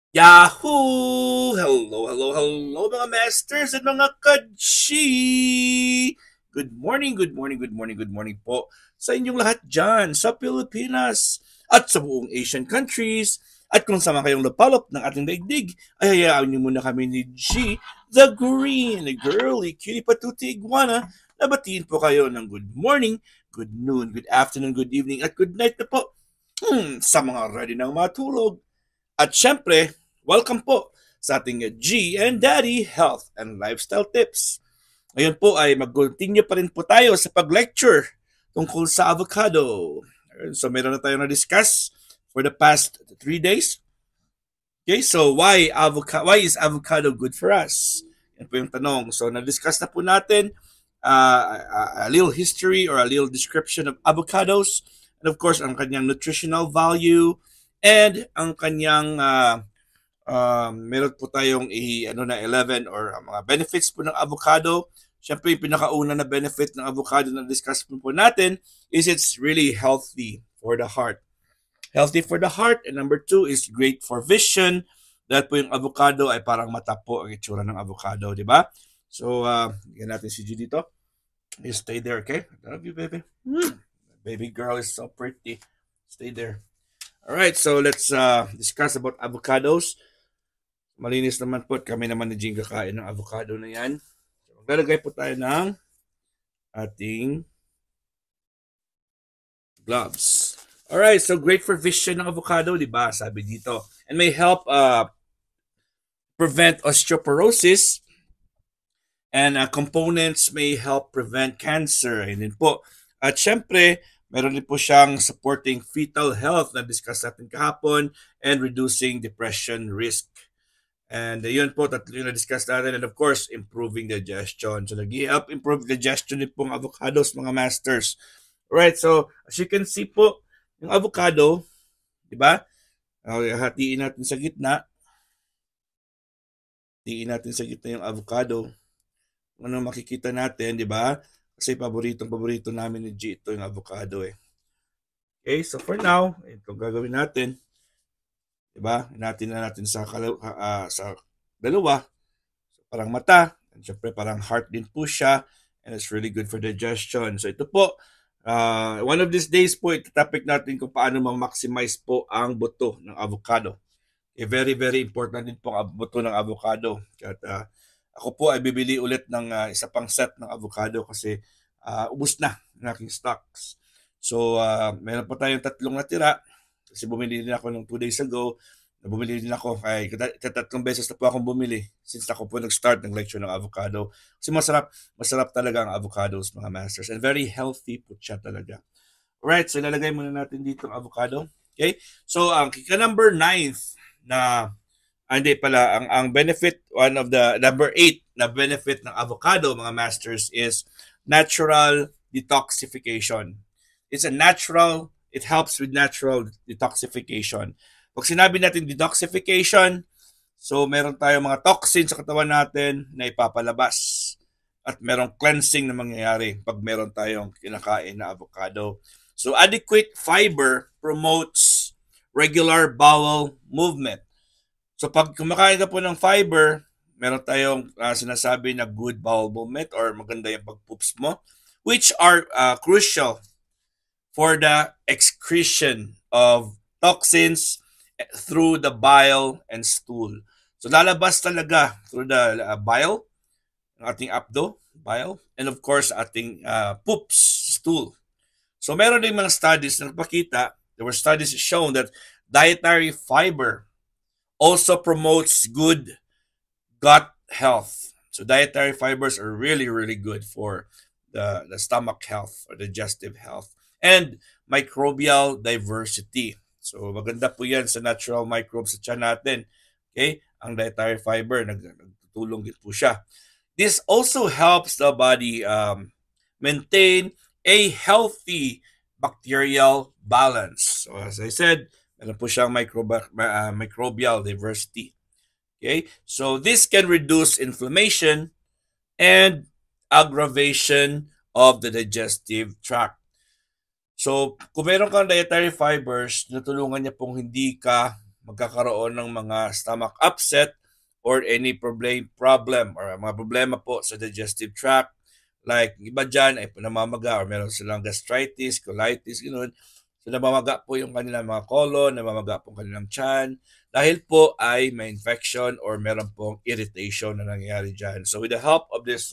Yahoo! Hello, hello, hello mga masters at mga kadshi! Good morning, good morning, good morning, good morning po sa inyong lahat dyan sa Pilipinas at sa buong Asian countries. At kung sama kayong lapalop ng ating daigdig, ay hayaan niyo muna kami ni G, the green girly cutie patuti iguana, na batiin po kayo ng good morning, good noon, good afternoon, good evening, at good night na po sa mga ready ng matulog. At syempre, welcome po sa ating G and Daddy Health and Lifestyle Tips. Ngayon po ay mag-continue pa rin po tayo sa pag-lecture tungkol sa avocado. So meron na tayo na-discuss for the past 3 days. Okay, so why is avocado good for us? Yan po yung tanong. So na-discuss na po natin a little history or a little description of avocados, and of course ang kanyang nutritional value and ang kanyang meron po tayong ano na 11 or mga benefits po ng avocado. Siyempre, yung pinakauna na benefit ng avocado na discuss po natin is it's really healthy for the heart. Healthy for the heart. And number two is great for vision. Dahil po yung avocado ay parang mata po ang itsura ng avocado, di ba? So, bigyan natin si G dito. You stay there, okay? I love you, baby. Baby girl is so pretty. Stay there. All right, so let's discuss about avocados. Malinis naman po at kami naman ni Jing kakain ng avocado na yan. So, maglalagay po tayo ng ating gloves. Alright, so great for vision ng avocado, di ba? Sabi dito. And may help prevent osteoporosis, and components may help prevent cancer. Ayun din po. At syempre, meron din po siyang supporting fetal health na discuss natin kahapon and reducing depression risk. And yun po, tatlo yung na-discuss natin. And of course, improving digestion. So, nag-help improve digestion din pong avocados, mga masters. Right, so as you can see po, yung avocado, di ba? Hatiin natin sa gitna. Hatiin natin sa gitna yung avocado. Ano makikita natin, di ba? Kasi paborito namin ni G ito yung avocado eh. Okay, so for now, ito gagawin natin. Diba? Natin na natin sa dalawa. So, parang mata. And syempre parang heart din po siya. And it's really good for digestion. So ito po, one of these days po, itotopic natin kung paano ma-maximize po ang buto ng avocado. Very, very important din po ang buto ng avocado. At ako po ay bibili ulit ng isa pang set ng avocado kasi ubus na ng aking stocks. So, meron pa tayong tatlong natira. Kasi bumili din ako ng 2 days ago. Bumili din ako. Ay, tatlong beses na po akong bumili since ako po nag-start ng lecture ng avocado. Kasi masarap talaga ang avocados, mga masters. And very healthy po siya talaga. Alright, so ilalagay muna natin dito ang avocado. Okay? So, ang number 9th na, hindi pala, ang benefit, one of the, number 8 na benefit ng avocado, mga masters, is natural detoxification. It's a natural, it helps with natural detoxification. Pag sinabi natin detoxification, so meron tayong mga toxins sa katawan natin na ipapalabas. At merong cleansing na mangyayari pag meron tayong kinakain na avocado. So adequate fiber promotes regular bowel movement. So pag kumakain ka po ng fiber, meron tayong sinasabi na good bowel movement or maganda yung pag-poops mo, which are crucial for the excretion of toxins through the bile and stool. So lalabas talaga through the bile, ating bile, and of course ating poops, stool. So meron din mga studies na nagpakita, there were studies shown that dietary fiber also promotes good gut health. So dietary fibers are really, really good for the stomach health or digestive health and microbial diversity. So maganda po yan sa natural microbes sa tiyan natin. Okay? Ang dietary fiber, nagtutulong din po siya. This also helps the body maintain a healthy bacterial balance. So as I said, meron po siyang microbial diversity. Okay? So this can reduce inflammation and aggravation of the digestive tract. So, kung meron kang dietary fibers, natulungan niya pong hindi ka magkakaroon ng mga stomach upset or any problem or mga problema po sa digestive tract. Like iba dyan ay namamaga or meron silang gastritis, colitis, gano'n. So namamaga po yung kanilang mga colon, namamaga po yung kanilang tiyan dahil po ay may infection or meron pong irritation na nangyayari dyan. So with the help of this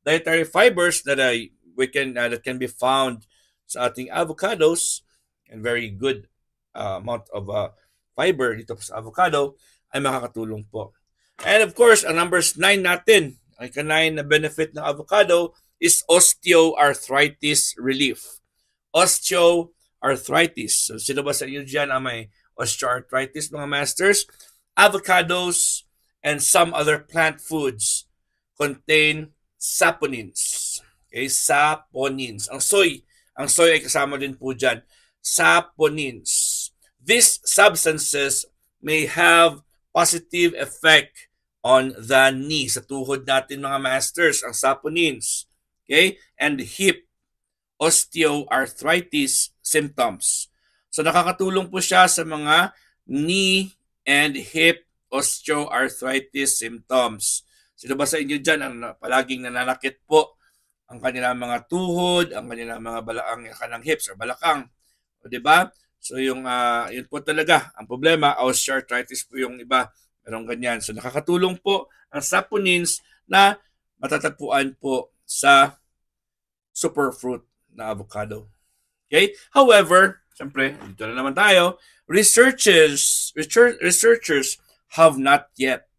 dietary fibers that that can be found sa ating avocados and very good amount of fiber dito sa avocado ay makakatulong po. And of course, ang numbers 9 natin, ang ika-9 na benefit ng avocado is osteoarthritis relief. Osteoarthritis. So, sino ba sa inyo dyan ang may osteoarthritis, mga masters? Avocados and some other plant foods contain saponins. Okay, saponins. Ang soy ay kasama din po dyan. Saponins. These substances may have positive effect on the knee, sa tuhod natin, mga masters, ang saponins. Okay? And hip osteoarthritis symptoms. So nakakatulong po siya sa mga knee and hip osteoarthritis symptoms. Sino ba sa inyo dyan ang palaging nananakit po ang kanilang mga tuhod, ang kanilang mga kanang hips or balakang? O, diba? So yun po talaga ang problema. Osteoarthritis po yung iba, merong ganyan. So nakakatulong po ang saponins na matatagpuan po sa superfruit na avocado. Okay? However, siyempre, dito na naman tayo, researchers have not yet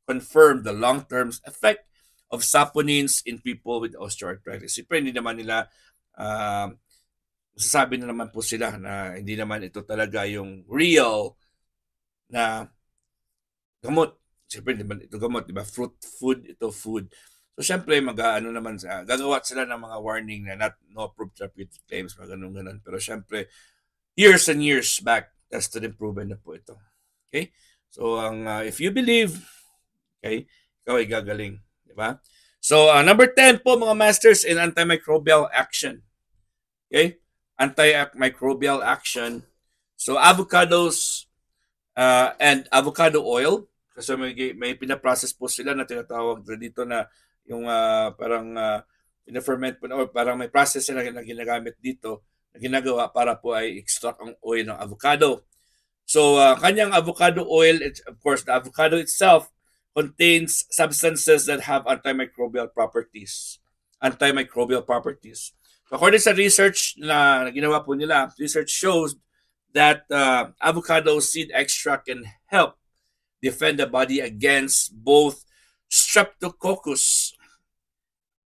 confirmed the long-term effect of saponins in people with osteoarthritis. Siyempre, hindi naman nila sasabi na naman po sila na hindi naman ito talaga yung real na gamot. Siyempre, ito gamot, di ba? Food, ito food. So, siyempre, gagawa sila ng mga warning na no approved therapeutic claims, mga ganun. Pero siyempre, years and years back, tested and proven na po ito. Okay? So, if you believe, okay, ikaw ay gagaling. Di ba? So, number 10 po, mga masters, in antimicrobial action. Okay? Antimicrobial action. So, avocados and avocado oil. Kasi may pinaprocess po sila na tinatawag dito na yung pina-ferment po, or parang may process na ginagamit dito na ginagawa para po ay extract ang oil ng avocado. So, kanyang avocado oil, of course, the avocado itself contains substances that have antimicrobial properties. According sa research na ginawa po nila, research shows that avocado seed extract can help defend the body against both Streptococcus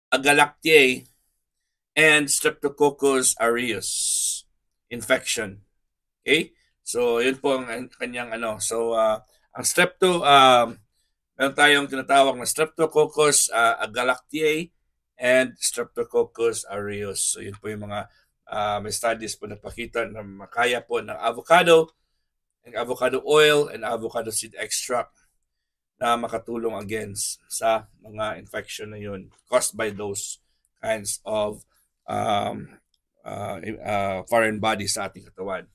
agalactiae and Streptococcus aureus infection. Okay? So, yun po ang kanyang So, ang meron tayong tinatawag na Streptococcus agalactiae and Streptococcus aureus. So, yun po yung mga may studies po napakita na makaya po ng avocado oil and avocado seed extract na makatulong against sa mga infection na yun caused by those kinds of foreign bodies sa ating katawan.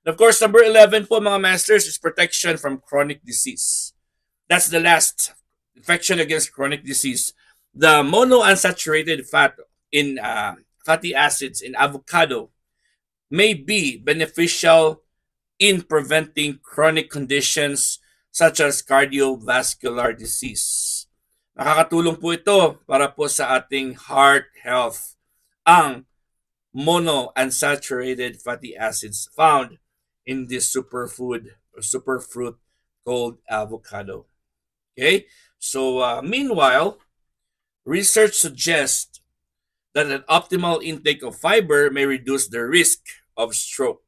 And of course, number 11 po, mga masters, is protection from chronic disease. That's the last infection against chronic disease. The monounsaturated fat in fatty acids in avocado may be beneficial in preventing chronic conditions such as cardiovascular disease. Nakakatulong po ito para po sa ating heart health. Ang monounsaturated fatty acids found in this superfood or superfruit called avocado. Okay? So, meanwhile, research suggests that an optimal intake of fiber may reduce the risk of stroke.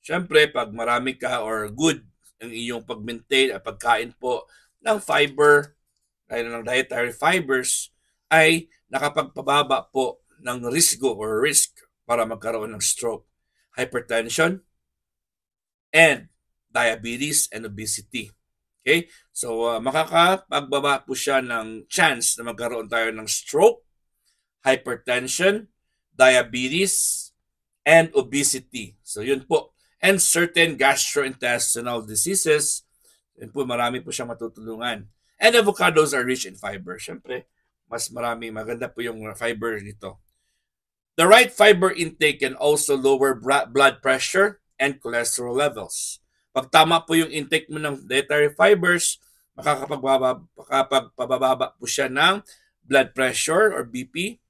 Siyempre, pag marami ka or good ang iyong pag-maintain at pagkain po ng fiber, ng dietary fibers, ay nakapagpababa po ng risgo or risk para magkaroon ng stroke, hypertension, and diabetes and obesity. Okay? So, makakapagbaba po siya ng chance na magkaroon tayo ng stroke, hypertension, diabetes, and obesity. So, yun po. and certain gastrointestinal diseases. Yan po, marami po siyang matutulungan. And avocados are rich in fiber. Siyempre, mas marami, maganda po yung fiber nito. The right fiber intake can also lower blood pressure and cholesterol levels. Pag tama po yung intake mo ng dietary fibers, makakapagpababa po siya ng blood pressure or BP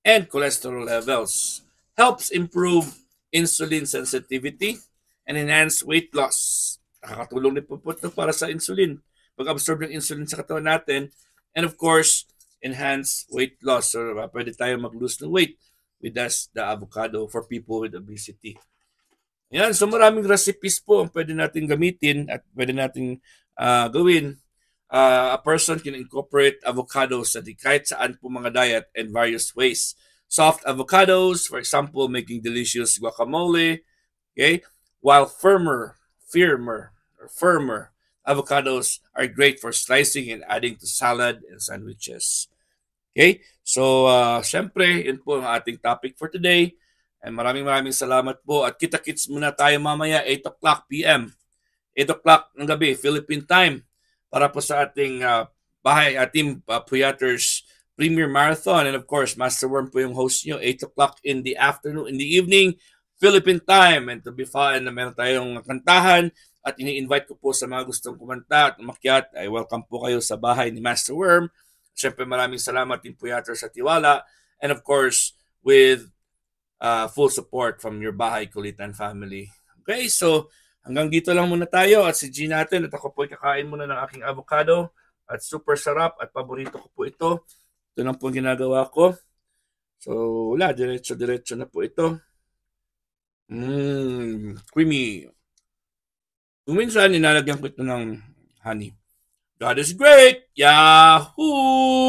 and cholesterol levels. Helps improve insulin sensitivity and enhance weight loss. Nakakatulong din po ito para sa insulin. Pag-absorb ng insulin sa katawan natin. And of course, enhance weight loss. So, pwede tayo mag-lose ng weight with the avocado for people with obesity. Yan, so maraming recipes po ang pwede natin gamitin at pwede natin gawin. A person can incorporate avocados sa kahit saan po mga diet and various ways. Soft avocados, for example, making delicious guacamole, okay? While firmer avocados are great for slicing and adding to salad and sandwiches. Okay? So, syempre, yun po ang ating topic for today. And maraming salamat po. At kita-kits muna tayo mamaya, 8 o'clock p.m. 8 o'clock ng gabi, Philippine time. Para po sa ating ating Puyaters Premier Marathon. And of course, Master Worm po yung host nyo, 8 o'clock in the afternoon, in the evening, Philippine time. And to be fun, na meron tayong kantahan. At ini-invite ko po sa mga gustong kumanta at umakyat, ay welcome po kayo sa bahay ni Master Worm. Siyempre maraming salamat din Puyaters sa tiwala. And of course, with full support from your Bahay Kulitan family. Okay, so hanggang dito lang muna tayo at si G natin at ako po kakain muna ng aking avocado at super sarap at paborito ko po ito. Ito lang po ginagawa ko. So wala, diretso na po ito. Creamy. Kung minsan, nilalagyan ko ito ng honey. God is great! Yahoo!